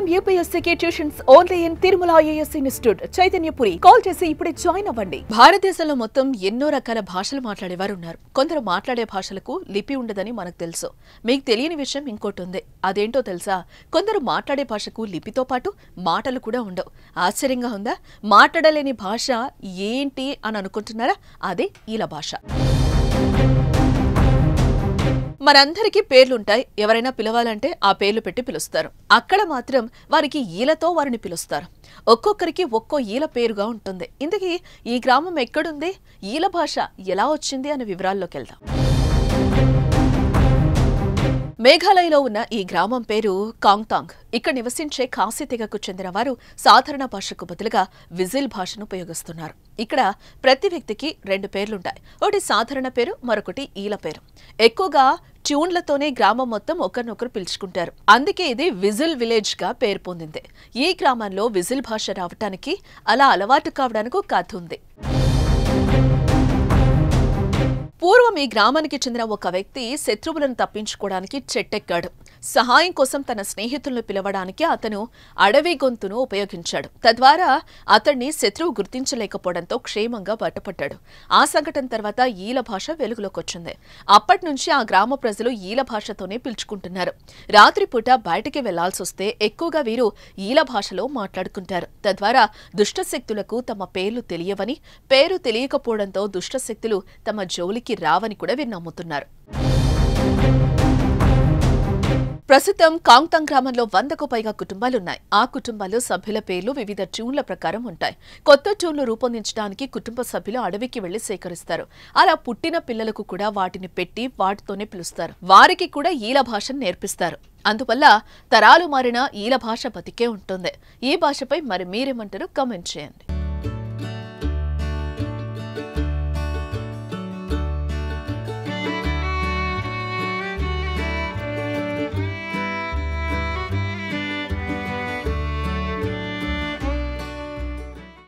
IIM UPSC tuitions only in Tirumala IAS institute Chaitanyapuri. Call చేసి ఇప్పుడే join అవ్వండి. భారతదేశంలో మొత్తం ఎన్నో రకాల భాషలు మాట్లాడేవారు ఉన్నారు. కొందరు మాట్లాడే భాషలకు లిపి ఉండదని మనకు తెలుసు. మీకు తెలియని విషయం ఇంకోటి ఉంది. అదేంటో తెలుసా? కొందరు మాట్లాడే భాషకు లిపితో పాటు మాటలు కూడా ఉండవు. ఆశ్చర్యంగా ఉందా? మాట్లాడలేని భాష ఏంటి అని అనుకుంటున్నారా? అదే ఈల భాష. మనందరికీ పేర్లుంటాయి. ఎవరైనా పిలవాలంటే ఆ పేర్లు పెట్టి పిలుస్తారు. అక్కడ మాత్రం వారికి ఈలతో వారిని పిలుస్తారు. ఒక్కొక్కరికి ఒక్కో ఈల పేరుగా ఉంటుంది. ఇందుకే ఈ గ్రామం ఎక్కడుంది, ఈల భాష ఎలా వచ్చింది అనే వివరాల్లోకి వెళ్దాం. మేఘాలయలో ఉన్న ఈ గ్రామం పేరు కాంగ్తాంగ్. ఇక్కడ నివసించే ఖాసీ తెగకు చెందిన వారు సాధారణ భాషకు బదులుగా విజిల్ భాషను ఉపయోగిస్తున్నారు. ఇక్కడ ప్రతి వ్యక్తికి రెండు పేర్లుంటాయి. ఒకటి సాధారణ పేరు, మరొకటి ఈల పేరు. ఎక్కువగా ట్యూన్లతోనే గ్రామం మొత్తం ఒకరినొకరు పిలుచుకుంటారు. అందుకే ఇది విజిల్ విలేజ్ గా పేరు పొందింది. ఈ గ్రామంలో విజిల్ భాష రావటానికి, అలా అలవాటు కావడానికి ఒక కథ ఉంది. పూర్వం ఈ గ్రామానికి చెందిన ఒక వ్యక్తి శత్రువులను తప్పించుకోవడానికి చెట్టెక్కాడు. సహాయం కోసం తన స్నేహితులను పిలవడానికి అతను అడవి గొంతును ఉపయోగించాడు. తద్వారా అతన్ని శత్రువు గుర్తించలేకపోవడంతో క్షేమంగా బయటపడ్డాడు. ఆ సంఘటన తర్వాత ఈల భాష వెలుగులోకి వచ్చింది. అప్పటి నుంచి ఆ గ్రామ ప్రజలు ఈల భాషతోనే పిలుచుకుంటున్నారు. రాత్రిపూట బయటికి వెళ్లాల్సొస్తే ఎక్కువగా వీరు ఈల భాషలో మాట్లాడుకుంటారు. తద్వారా దుష్టశక్తులకు తమ పేర్లు తెలియవని, పేరు తెలియకపోవడంతో దుష్టశక్తులు తమ జోలికి రావని కూడా వీరు నమ్ముతున్నారు. ప్రస్తుతం కాంగ్తాంగ్ గ్రామంలో 100కు పైగా కుటుంబాలున్నాయి. ఆ కుటుంబాల్లో సభ్యుల పేర్లు వివిధ ట్యూన్ల ప్రకారం ఉంటాయి. కొత్త ట్యూన్లు రూపొందించడానికి కుటుంబ సభ్యులు అడవికి వెళ్లి సేకరిస్తారు. అలా పుట్టిన పిల్లలకు కూడా వాటిని పెట్టి వాటితోనే పిలుస్తారు. వారికి కూడా ఈల భాషను నేర్పిస్తారు. అందువల్ల తరాలు మారిన ఈల భాష బతికే ఉంటుంది. ఈ భాషపై మరి మీరేమంటారు? కామెంట్ చేయండి.